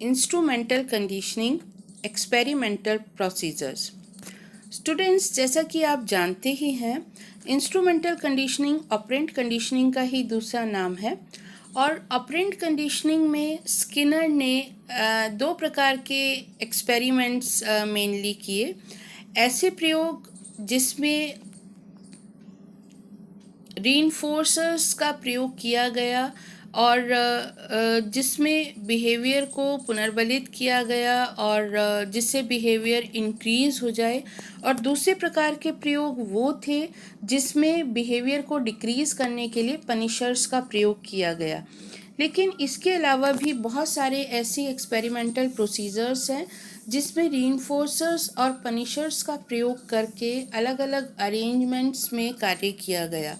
Instrumental conditioning experimental procedures. Students, जैसा कि आप जानते ही हैं, इंस्ट्रूमेंटल कंडीशनिंग ऑपरेंट कंडीशनिंग का ही दूसरा नाम है। और ऑपरेंट कंडीशनिंग में स्किनर ने दो प्रकार के एक्सपेरिमेंट्स मेनली किए। ऐसे प्रयोग जिसमें रीइंफोर्सर्स का प्रयोग किया गया और जिसमें बिहेवियर को पुनर्बलित किया गया और जिससे बिहेवियर इंक्रीज हो जाए। और दूसरे प्रकार के प्रयोग वो थे जिसमें बिहेवियर को डिक्रीज करने के लिए पनिशर्स का प्रयोग किया गया। लेकिन इसके अलावा भी बहुत सारे ऐसे एक्सपेरिमेंटल प्रोसीजर्स हैं जिसमें रीइंफोर्सर्स और पनिशर्स का प्रयोग करके अलग अलग अरेंजमेंट्स में कार्य किया गया।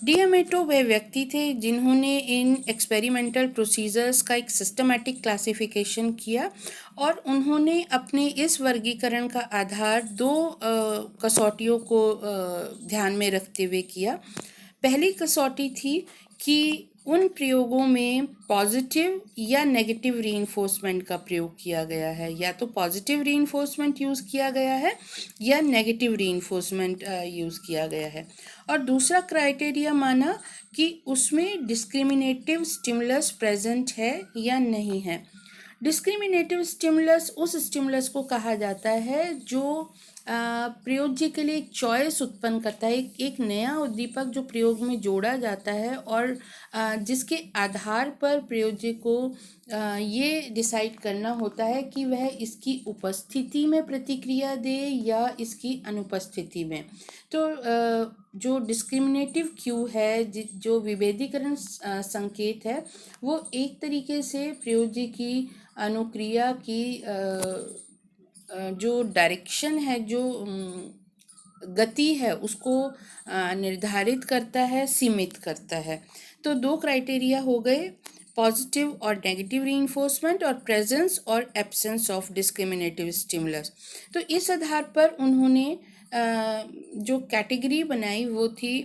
डीएमएटो वे व्यक्ति थे जिन्होंने इन एक्सपेरिमेंटल प्रोसीजर्स का एक सिस्टमैटिक क्लासिफिकेशन किया और उन्होंने अपने इस वर्गीकरण का आधार दो कसौटियों को ध्यान में रखते हुए किया। पहली कसौटी थी कि उन प्रयोगों में पॉजिटिव या नेगेटिव रीइंफोर्समेंट का प्रयोग किया गया है, या तो पॉजिटिव रीइंफोर्समेंट यूज़ किया गया है या नेगेटिव रीइंफोर्समेंट यूज़ किया गया है। और दूसरा क्राइटेरिया माना कि उसमें डिस्क्रिमिनेटिव स्टिमुलस प्रेजेंट है या नहीं है। डिस्क्रिमिनेटिव स्टिमुलस उस स्टिमुलस को कहा जाता है जो प्रयोज्य के लिए एक चॉइस उत्पन्न करता है, एक नया उद्दीपक जो प्रयोग में जोड़ा जाता है और जिसके आधार पर प्रयोज्य को ये डिसाइड करना होता है कि वह इसकी उपस्थिति में प्रतिक्रिया दे या इसकी अनुपस्थिति में। तो जो डिस्क्रिमिनेटिव क्यू है, जो विभेदीकरण संकेत है, वो एक तरीके से प्रयोज्य की अनुक्रिया की जो डायरेक्शन है, जो गति है, उसको निर्धारित करता है, सीमित करता है। तो दो क्राइटेरिया हो गए, पॉजिटिव और नेगेटिव रीइंफोर्समेंट और प्रेजेंस और एब्सेंस ऑफ डिस्क्रिमिनेटिव स्टिमुलस। तो इस आधार पर उन्होंने जो कैटेगरी बनाई वो थी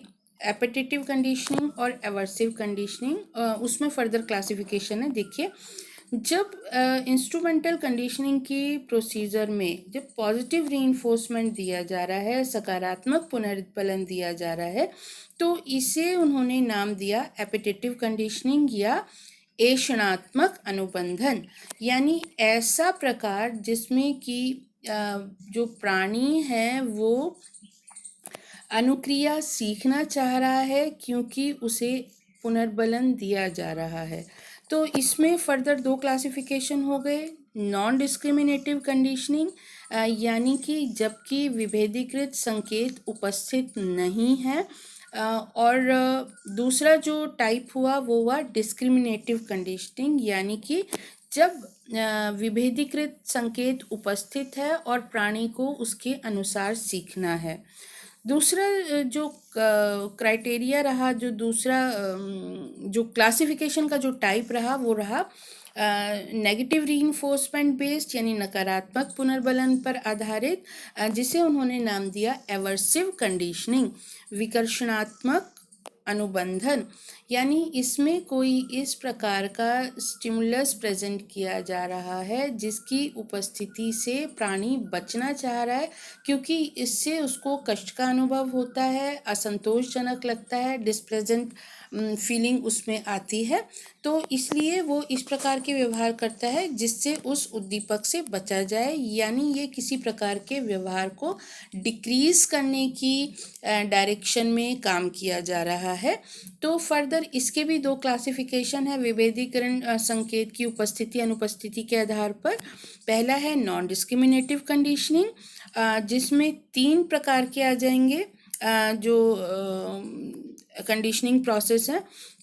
एपेटिटिव कंडीशनिंग और एवर्सिव कंडीशनिंग। उसमें फर्दर क्लासिफिकेशन है। देखिए, जब इंस्ट्रूमेंटल कंडीशनिंग की प्रोसीजर में जब पॉजिटिव रीइंफोर्समेंट दिया जा रहा है, सकारात्मक पुनरुत्पादन दिया जा रहा है, तो इसे उन्होंने नाम दिया एपेटिटिव कंडीशनिंग या ऐषणात्मक अनुबंधन। यानी ऐसा प्रकार जिसमें कि जो प्राणी है वो अनुक्रिया सीखना चाह रहा है क्योंकि उसे पुनर्बलन दिया जा रहा है। तो इसमें फर्दर दो क्लासिफिकेशन हो गए, नॉन डिस्क्रिमिनेटिव कंडीशनिंग यानी कि जबकि विभेदीकृत संकेत उपस्थित नहीं है, और दूसरा जो टाइप हुआ वो हुआ डिस्क्रिमिनेटिव कंडीशनिंग यानी कि जब विभेदीकृत संकेत उपस्थित है और प्राणी को उसके अनुसार सीखना है। दूसरा जो क्राइटेरिया रहा, जो दूसरा जो क्लासिफिकेशन का जो टाइप रहा वो रहा नेगेटिव रीइंफोर्समेंट बेस्ड यानी नकारात्मक पुनर्बलन पर आधारित, जिसे उन्होंने नाम दिया एवर्सिव कंडीशनिंग, विकर्षणात्मक अनुबंधन। यानी इसमें कोई इस प्रकार का स्टिमुलस प्रेजेंट किया जा रहा है जिसकी उपस्थिति से प्राणी बचना चाह रहा है क्योंकि इससे उसको कष्ट का अनुभव होता है, असंतोषजनक लगता है, डिस्प्लेजेंट फीलिंग उसमें आती है। तो इसलिए वो इस प्रकार के व्यवहार करता है जिससे उस उद्दीपक से बचा जाए, यानी ये किसी प्रकार के व्यवहार को डिक्रीज करने की डायरेक्शन में काम किया जा रहा है। तो फर्दर इसके भी दो क्लासिफिकेशन है विभेदीकरण संकेत की उपस्थिति अनुपस्थिति के आधार पर। पहला है नॉन डिस्क्रिमिनेटिव कंडीशनिंग, जिसमें तीन प्रकार के आ जाएंगे जो कंडीशनिंग प्रोसेस है,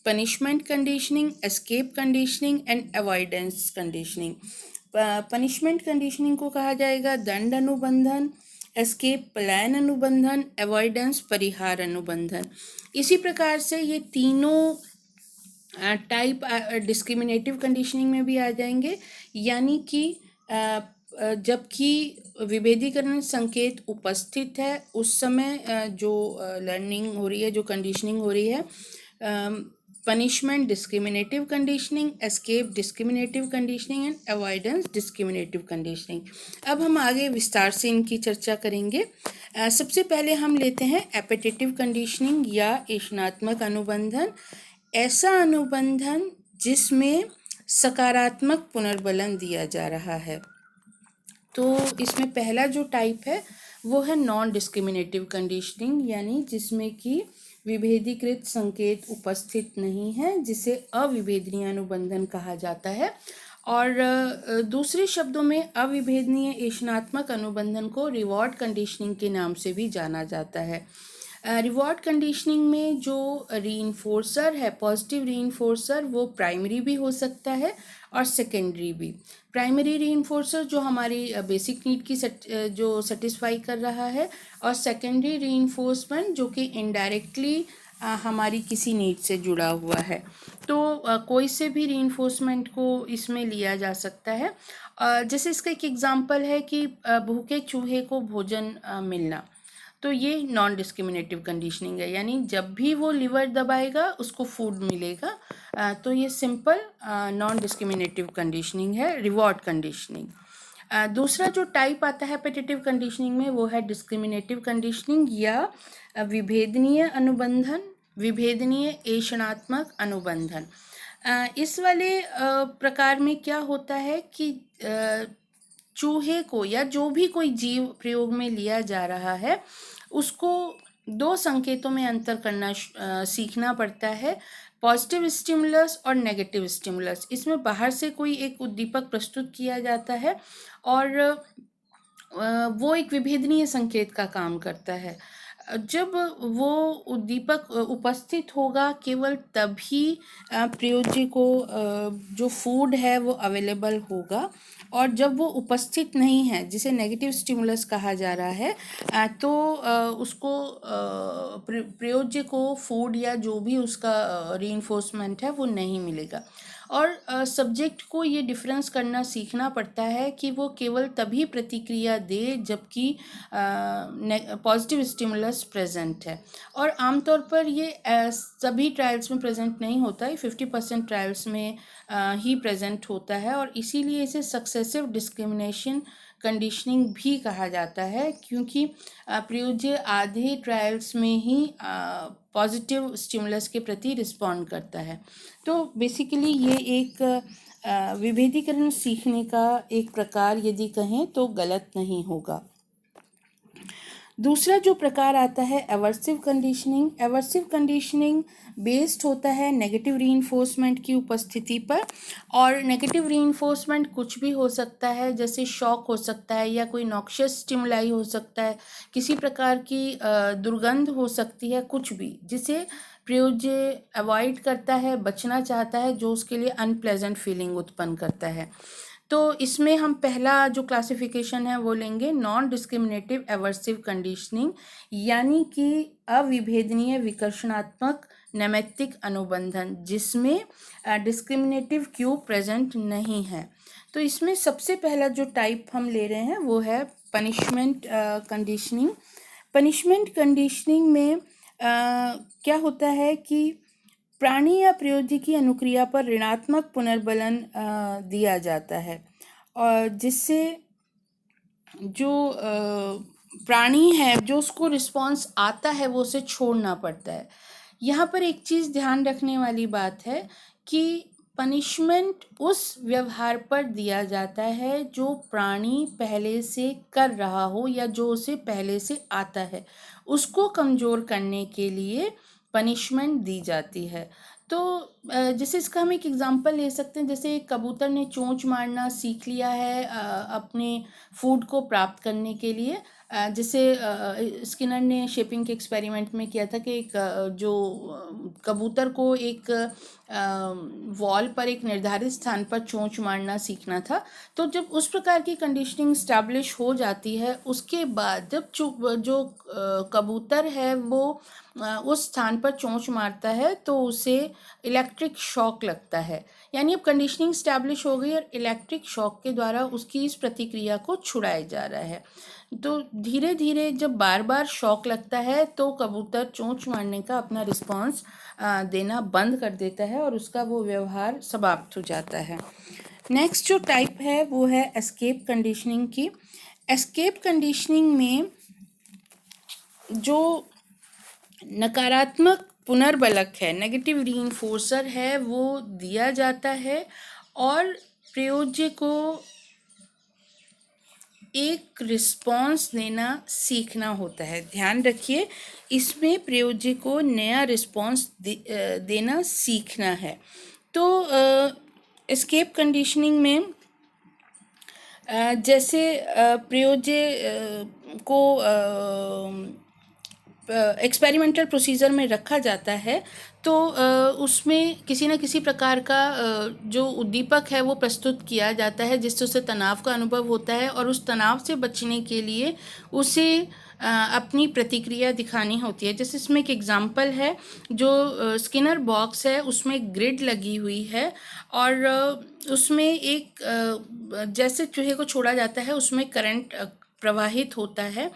punishment conditioning, escape conditioning and avoidance conditioning. Punishment conditioning को कहा जाएगा दंड अनुबंधन, एस्केप पलायन अनुबंधन, अवॉइडेंस परिहार अनुबंधन। इसी प्रकार से ये तीनों टाइप डिस्क्रिमिनेटिव कंडीशनिंग में भी आ जाएंगे, यानी कि जबकि विभेदीकरण संकेत उपस्थित है उस समय जो लर्निंग हो रही है, जो कंडीशनिंग हो रही है, punishment discriminative conditioning, escape discriminative conditioning and avoidance discriminative conditioning. अब हम आगे विस्तार से इनकी चर्चा करेंगे। सबसे पहले हम लेते हैं एपेटेटिव कंडीशनिंग या ऐशनात्मक अनुबंधन। ऐसा अनुबंधन जिसमें सकारात्मक पुनर्बलन दिया जा रहा है। तो इसमें पहला जो टाइप है वो है नॉन डिस्क्रिमिनेटिव कंडीशनिंग, यानी जिसमें कि विभेदीकृत संकेत उपस्थित नहीं है, जिसे अविभेदनीय अनुबंधन कहा जाता है। और दूसरे शब्दों में अविभेदनीय ऐशनात्मक अनुबंधन को रिवॉर्ड कंडीशनिंग के नाम से भी जाना जाता है। रिवॉर्ड कंडीशनिंग में जो रीइंफोर्सर है, पॉजिटिव रीइंफोर्सर, वो प्राइमरी भी हो सकता है और सेकेंडरी भी। प्राइमरी रीइंफोर्सर जो हमारी बेसिक नीड की जो सेटिस्फाई कर रहा है, और सेकेंडरी रीइंफोर्समेंट जो कि इनडायरेक्टली हमारी किसी नीड से जुड़ा हुआ है। तो कोई से भी रीइंफोर्समेंट को इसमें लिया जा सकता है। जैसे इसका एक एग्जांपल है कि भूखे चूहे को भोजन मिलना, तो ये नॉन डिस्क्रिमिनेटिव कंडीशनिंग है, यानी जब भी वो लिवर दबाएगा उसको फूड मिलेगा। तो ये सिंपल नॉन डिस्क्रिमिनेटिव कंडीशनिंग है, रिवॉर्ड कंडीशनिंग। दूसरा जो टाइप आता है एपेटेटिव कंडीशनिंग में वो है डिस्क्रिमिनेटिव कंडीशनिंग या विभेदनीय अनुबंधन, विभेदनीय ऐशनात्मक अनुबंधन। इस वाले प्रकार में क्या होता है कि चूहे को या जो भी कोई जीव प्रयोग में लिया जा रहा है उसको दो संकेतों में अंतर करना सीखना पड़ता है, पॉजिटिव स्टिमुलस और नेगेटिव स्टिमुलस। इसमें बाहर से कोई एक उद्दीपक प्रस्तुत किया जाता है और वो एक विभेदनीय संकेत का काम करता है। जब वो उद्दीपक उपस्थित होगा केवल तभी प्रयोज्य को जो फूड है वो अवेलेबल होगा, और जब वो उपस्थित नहीं है, जिसे नेगेटिव स्टिमुलस कहा जा रहा है, तो उसको प्रयोज्य को फूड या जो भी उसका रीइंफोर्समेंट है वो नहीं मिलेगा। और सब्जेक्ट को ये डिफरेंस करना सीखना पड़ता है कि वो केवल तभी प्रतिक्रिया दे जबकि पॉजिटिव स्टिमुलस प्रेजेंट है। और आमतौर पर ये सभी ट्रायल्स में प्रेजेंट नहीं होता है, 50% ट्रायल्स में ही प्रेजेंट होता है, और इसीलिए इसे सक्सेसिव डिस्क्रिमिनेशन कंडीशनिंग भी कहा जाता है, क्योंकि प्रयोज्य आधे ट्रायल्स में ही पॉजिटिव स्टिमुलस के प्रति रिस्पॉन्ड करता है। तो बेसिकली ये एक विभेदीकरण सीखने का एक प्रकार यदि कहें तो गलत नहीं होगा। दूसरा जो प्रकार आता है एवर्सिव कंडीशनिंग। एवर्सिव कंडीशनिंग बेस्ड होता है नेगेटिव रीइंफोर्समेंट की उपस्थिति पर, और नेगेटिव रीइंफोर्समेंट कुछ भी हो सकता है, जैसे शॉक हो सकता है या कोई नॉक्शियस स्टिमुलाई हो सकता है, किसी प्रकार की दुर्गंध हो सकती है, कुछ भी जिसे प्रयोज्य अवॉइड करता है, बचना चाहता है, जो उसके लिए अनप्लेजेंट फीलिंग उत्पन्न करता है। तो इसमें हम पहला जो क्लासिफिकेशन है वो लेंगे नॉन डिस्क्रिमिनेटिव एवर्सिव कंडीशनिंग, यानी कि अविभेदनीय विकर्षणात्मक नैमित्तिक अनुबंधन जिसमें डिस्क्रिमिनेटिव क्यू प्रेजेंट नहीं है। तो इसमें सबसे पहला जो टाइप हम ले रहे हैं वो है पनिशमेंट कंडीशनिंग। पनिशमेंट कंडीशनिंग में क्या होता है कि प्राणी या प्रयोज्य की अनुक्रिया पर ऋणात्मक पुनर्बलन दिया जाता है, और जिससे जो प्राणी है जो उसको रिस्पॉन्स आता है वो उसे छोड़ना पड़ता है। यहाँ पर एक चीज़ ध्यान रखने वाली बात है कि पनिशमेंट उस व्यवहार पर दिया जाता है जो प्राणी पहले से कर रहा हो या जो उसे पहले से आता है, उसको कमज़ोर करने के लिए पनिशमेंट दी जाती है। तो जैसे इसका हम एक एग्जांपल ले सकते हैं, जैसे एक कबूतर ने चोंच मारना सीख लिया है अपने फूड को प्राप्त करने के लिए। जैसे स्किनर ने शेपिंग के एक्सपेरिमेंट में किया था कि एक जो कबूतर को एक वॉल पर एक निर्धारित स्थान पर चोंच मारना सीखना था। तो जब उस प्रकार की कंडीशनिंग स्टैब्लिश हो जाती है, उसके बाद जब जो कबूतर है वो उस स्थान पर चोंच मारता है तो उसे इलेक्ट्रिक शॉक लगता है, यानी अब कंडीशनिंग स्टैब्लिश हो गई और इलेक्ट्रिक शॉक के द्वारा उसकी इस प्रतिक्रिया को छुड़ाया जा रहा है। तो धीरे धीरे जब बार बार शॉक लगता है तो कबूतर चोंच मारने का अपना रिस्पॉन्स देना बंद कर देता है और उसका वो व्यवहार समाप्त हो जाता है। नेक्स्ट जो टाइप है वो है एस्केप कंडीशनिंग की। एस्केप कंडीशनिंग में जो नकारात्मक पुनर्बलक है, नेगेटिव रीइंफोर्सर है, वो दिया जाता है और प्रयोज्य को एक रिस्पॉन्स देना सीखना होता है। ध्यान रखिए, इसमें प्रयोज्य को नया रिस्पॉन्स देना सीखना है। तो एस्केप कंडीशनिंग में जैसे प्रयोज्य को एक्सपेरिमेंटल प्रोसीजर में रखा जाता है तो उसमें किसी न किसी प्रकार का जो उद्दीपक है वो प्रस्तुत किया जाता है जिससे उसे तनाव का अनुभव होता है और उस तनाव से बचने के लिए उसे अपनी प्रतिक्रिया दिखानी होती है। जैसे इसमें एक एग्जांपल है, जो स्किनर बॉक्स है उसमें ग्रिड लगी हुई है और उसमें एक जैसे चूहे को छोड़ा जाता है उसमें करंट प्रवाहित होता है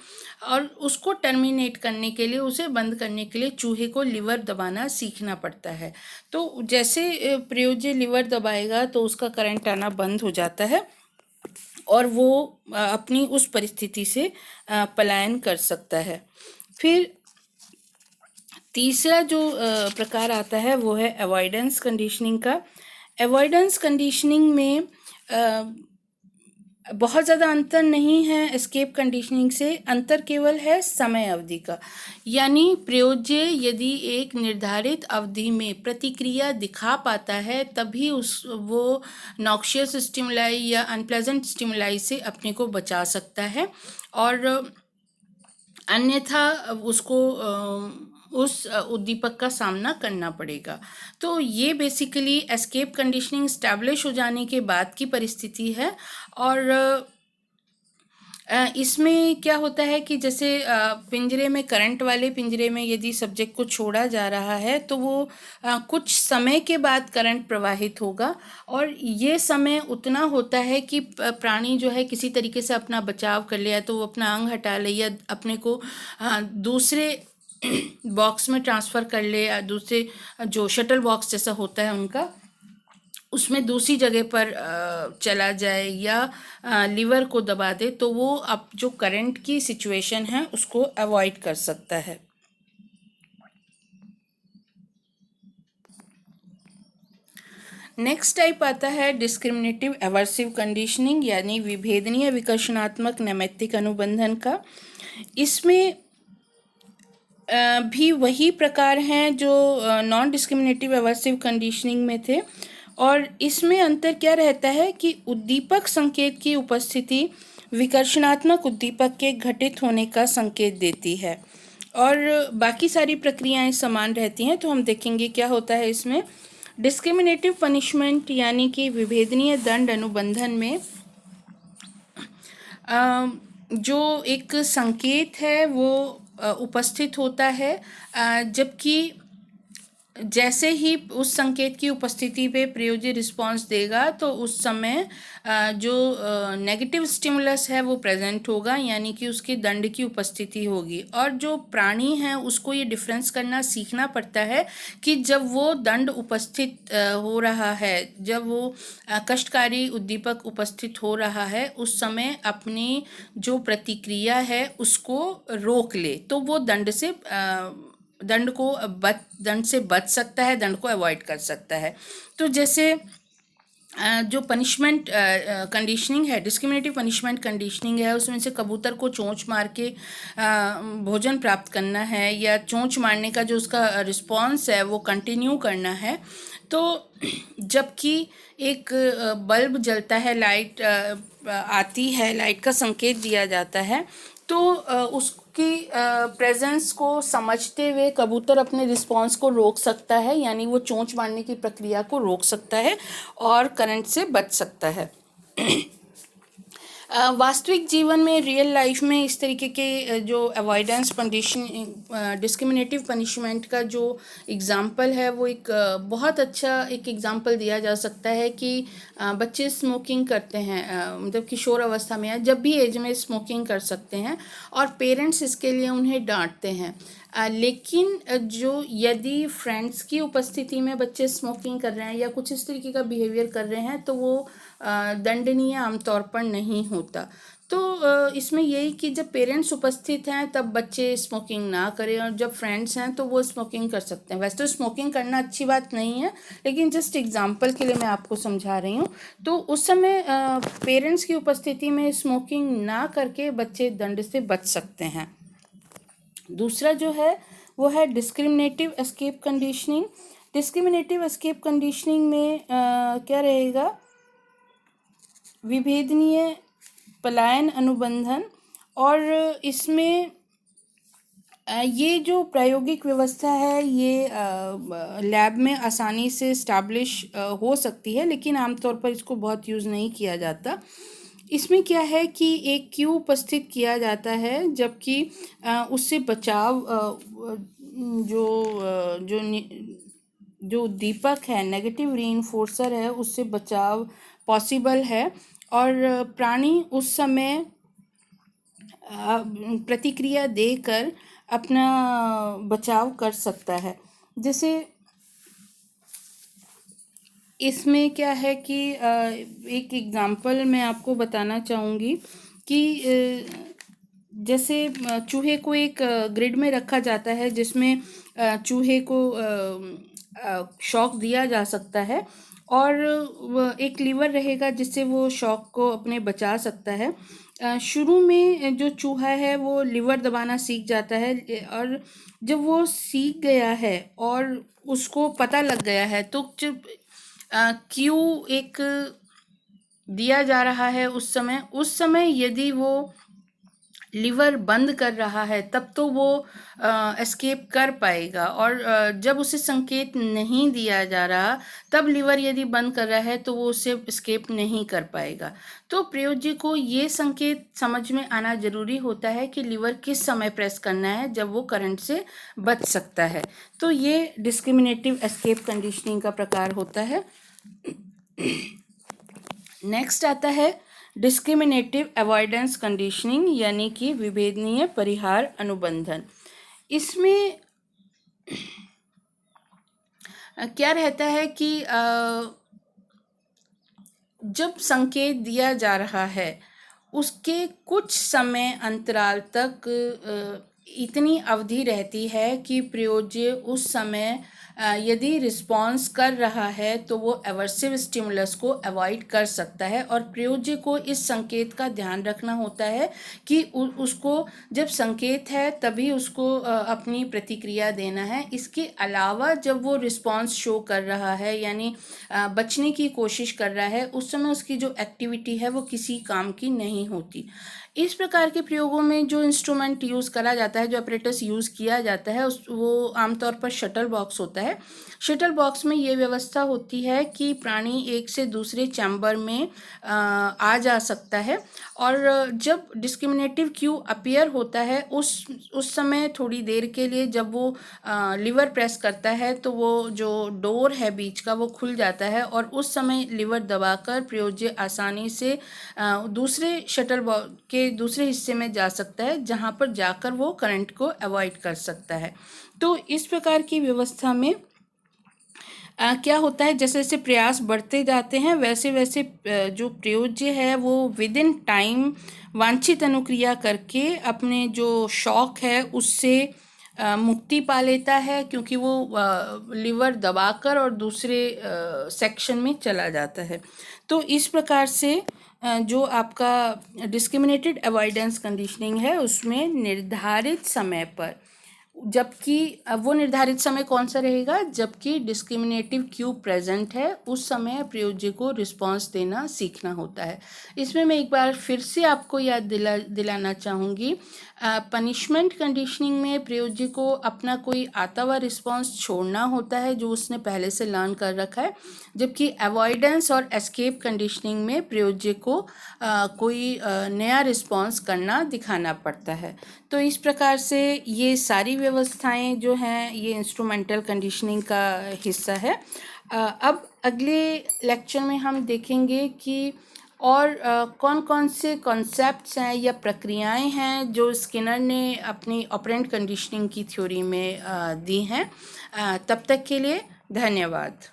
और उसको टर्मिनेट करने के लिए, उसे बंद करने के लिए चूहे को लीवर दबाना सीखना पड़ता है। तो जैसे प्रयोज्य लीवर दबाएगा तो उसका करंट आना बंद हो जाता है और वो अपनी उस परिस्थिति से पलायन कर सकता है। फिर तीसरा जो प्रकार आता है वो है अवॉइडेंस कंडीशनिंग का। अवॉइडेंस कंडीशनिंग में बहुत ज़्यादा अंतर नहीं है एस्केप कंडीशनिंग से, अंतर केवल है समय अवधि का। यानी प्रयोज्य यदि एक निर्धारित अवधि में प्रतिक्रिया दिखा पाता है तभी वो नॉक्शियस स्टिमुलाई या अनप्लेजेंट स्टिमुलाई से अपने को बचा सकता है और अन्यथा उसको उस उद्दीपक का सामना करना पड़ेगा। तो ये बेसिकली एस्केप कंडीशनिंग स्टैब्लिश हो जाने के बाद की परिस्थिति है। और इसमें क्या होता है कि जैसे पिंजरे में, करंट वाले पिंजरे में यदि सब्जेक्ट को छोड़ा जा रहा है तो वो कुछ समय के बाद करंट प्रवाहित होगा और ये समय उतना होता है कि प्राणी जो है किसी तरीके से अपना बचाव कर ले, या तो वो अपना अंग हटा ले या अपने को दूसरे बॉक्स में ट्रांसफ़र कर ले, या दूसरे जो शटल बॉक्स जैसा होता है उनका, उसमें दूसरी जगह पर चला जाए या लीवर को दबा दे, तो वो अब जो करंट की सिचुएशन है उसको अवॉइड कर सकता है। नेक्स्ट टाइप आता है डिस्क्रिमिनेटिव एवर्सिव कंडीशनिंग, यानी विभेदनीय विकर्षणात्मक नैमित्तिक अनुबंधन का। इसमें भी वही प्रकार हैं जो नॉन डिस्क्रिमिनेटिव एवर्सिव कंडीशनिंग में थे और इसमें अंतर क्या रहता है कि उद्दीपक संकेत की उपस्थिति विकर्षणात्मक उद्दीपक के घटित होने का संकेत देती है और बाकी सारी प्रक्रियाएं समान रहती हैं। तो हम देखेंगे क्या होता है इसमें। डिस्क्रिमिनेटिव पनिशमेंट यानी कि विभेदनीय दंड अनुबंधन में जो एक संकेत है वो उपस्थित होता है, जबकि जैसे ही उस संकेत की उपस्थिति पे प्रयोज्य रिस्पांस देगा तो उस समय जो नेगेटिव स्टिमुलस है वो प्रेजेंट होगा, यानी कि उसके दंड की उपस्थिति होगी। और जो प्राणी है उसको ये डिफरेंस करना सीखना पड़ता है कि जब वो दंड उपस्थित हो रहा है, जब वो कष्टकारी उद्दीपक उपस्थित हो रहा है, उस समय अपनी जो प्रतिक्रिया है उसको रोक ले, तो वो दंड से बच सकता है, दंड को अवॉइड कर सकता है। तो जैसे जो पनिशमेंट कंडीशनिंग है, डिस्क्रिमिनेटिव पनिशमेंट कंडीशनिंग है, उसमें से कबूतर को चोंच मार के भोजन प्राप्त करना है या चोंच मारने का जो उसका रिस्पॉन्स है वो कंटिन्यू करना है। तो जबकि एक बल्ब जलता है, लाइट आती है, लाइट का संकेत दिया जाता है, तो उसकी प्रेजेंस को समझते हुए कबूतर अपने रिस्पॉन्स को रोक सकता है, यानी वो चोंच मारने की प्रक्रिया को रोक सकता है और करंट से बच सकता है। वास्तविक जीवन में रियल लाइफ में इस तरीके के जो अवॉइडेंस कंडीशन डिस्क्रिमिनेटिव पनिशमेंट का जो एग्ज़ाम्पल है वो एक बहुत अच्छा एक एग्ज़ाम्पल दिया जा सकता है कि बच्चे स्मोकिंग करते हैं, मतलब किशोर अवस्था में या जब भी एज में स्मोकिंग कर सकते हैं और पेरेंट्स इसके लिए उन्हें डांटते हैं। लेकिन जो यदि फ्रेंड्स की उपस्थिति में बच्चे स्मोकिंग कर रहे हैं या कुछ इस तरीके का बिहेवियर कर रहे हैं तो वो दंडनीय आमतौर पर नहीं होता। तो इसमें यही कि जब पेरेंट्स उपस्थित हैं तब बच्चे स्मोकिंग ना करें और जब फ्रेंड्स हैं तो वो स्मोकिंग कर सकते हैं। वैसे तो स्मोकिंग करना अच्छी बात नहीं है, लेकिन जस्ट एग्जांपल के लिए मैं आपको समझा रही हूँ। तो उस समय पेरेंट्स की उपस्थिति में स्मोकिंग ना करके बच्चे दंड से बच सकते हैं। दूसरा जो है वो है discriminative escape conditioning. Discriminative escape conditioning में क्या रहेगा, विभेदनीय पलायन अनुबंधन। और इसमें ये जो प्रायोगिक व्यवस्था है ये लैब में आसानी से इस्टेब्लिश हो सकती है, लेकिन आमतौर पर इसको बहुत यूज़ नहीं किया जाता। इसमें क्या है कि एक क्यू उपस्थित किया जाता है जबकि उससे बचाव जो जो जो दीपक है, नेगेटिव रीइंफोर्सर है, उससे बचाव पॉसिबल है और प्राणी उस समय प्रतिक्रिया देकर अपना बचाव कर सकता है। जैसे इसमें क्या है कि एक एग्ज़ाम्पल मैं आपको बताना चाहूँगी कि जैसे चूहे को एक ग्रिड में रखा जाता है जिसमें चूहे को शॉक दिया जा सकता है और एक लीवर रहेगा जिससे वो शॉक को अपने बचा सकता है। शुरू में जो चूहा है वो लीवर दबाना सीख जाता है और जब वो सीख गया है और उसको पता लग गया है तो जब क्यू एक दिया जा रहा है उस समय यदि वो लीवर बंद कर रहा है तब तो वो एस्केप कर पाएगा और जब उसे संकेत नहीं दिया जा रहा तब लीवर यदि बंद कर रहा है तो वो उसे एस्केप नहीं कर पाएगा। तो प्रयोज्य को ये संकेत समझ में आना जरूरी होता है कि लीवर किस समय प्रेस करना है जब वो करंट से बच सकता है। तो ये डिस्क्रिमिनेटिव एस्केप कंडीशनिंग का प्रकार होता है। नेक्स्ट आता है डिस्क्रिमिनेटिव अवॉइडेंस कंडीशनिंग यानी कि विभेदनीय परिहार अनुबंधन। इसमें क्या रहता है कि जब संकेत दिया जा रहा है उसके कुछ समय अंतराल तक इतनी अवधि रहती है कि प्रयोज्य उस समय यदि रिस्पॉन्स कर रहा है तो वो एवर्सिव स्टिमुलस को अवॉइड कर सकता है और प्रयोज्य को इस संकेत का ध्यान रखना होता है कि उसको जब संकेत है तभी उसको अपनी प्रतिक्रिया देना है। इसके अलावा जब वो रिस्पॉन्स शो कर रहा है यानी बचने की कोशिश कर रहा है उस समय उसकी जो एक्टिविटी है वो किसी काम की नहीं होती। इस प्रकार के प्रयोगों में जो इंस्ट्रूमेंट यूज़ करा जाता है, जो ऑपरेटस यूज़ किया जाता है वो आमतौर पर शटल बॉक्स होता है। शटल बॉक्स में ये व्यवस्था होती है कि प्राणी एक से दूसरे चैम्बर में आ जा सकता है और जब डिस्क्रिमिनेटिव क्यू अपीयर होता है उस समय थोड़ी देर के लिए जब वो लीवर प्रेस करता है तो वो जो डोर है बीच का वो खुल जाता है और उस समय लीवर दबाकर प्रयोज्य आसानी से दूसरे शटल बॉक्स के दूसरे हिस्से में जा सकता है जहाँ पर जाकर वो करंट को अवॉइड कर सकता है। तो इस प्रकार की व्यवस्था में क्या होता है, जैसे जैसे प्रयास बढ़ते जाते हैं वैसे वैसे जो प्रयोज्य है वो विद इन टाइम वांछित अनुक्रिया करके अपने जो शॉक है उससे मुक्ति पा लेता है क्योंकि वो लीवर दबाकर और दूसरे सेक्शन में चला जाता है। तो इस प्रकार से जो आपका डिस्क्रिमिनेटेड अवॉइडेंस कंडीशनिंग है उसमें निर्धारित समय पर जबकि वो निर्धारित समय कौन सा रहेगा, जबकि डिस्क्रिमिनेटिव क्यू प्रेजेंट है, उस समय प्रयोज्य को रिस्पॉन्स देना सीखना होता है। इसमें मैं एक बार फिर से आपको याद दिलाना चाहूँगी, पनिशमेंट कंडीशनिंग में प्रयोज्य को अपना कोई आता हुआ रिस्पॉन्स छोड़ना होता है जो उसने पहले से लर्न कर रखा है, जबकि अवॉइडेंस और एस्केप कंडीशनिंग में प्रयोज्य को कोई नया रिस्पॉन्स करना दिखाना पड़ता है। तो इस प्रकार से ये सारी व्यवस्थाएं जो हैं ये इंस्ट्रूमेंटल कंडीशनिंग का हिस्सा है। अब अगले लेक्चर में हम देखेंगे कि और कौन कौन से कॉन्सेप्ट्स हैं या प्रक्रियाएं हैं जो स्किनर ने अपनी ऑपरेंट कंडीशनिंग की थ्योरी में दी हैं। तब तक के लिए धन्यवाद।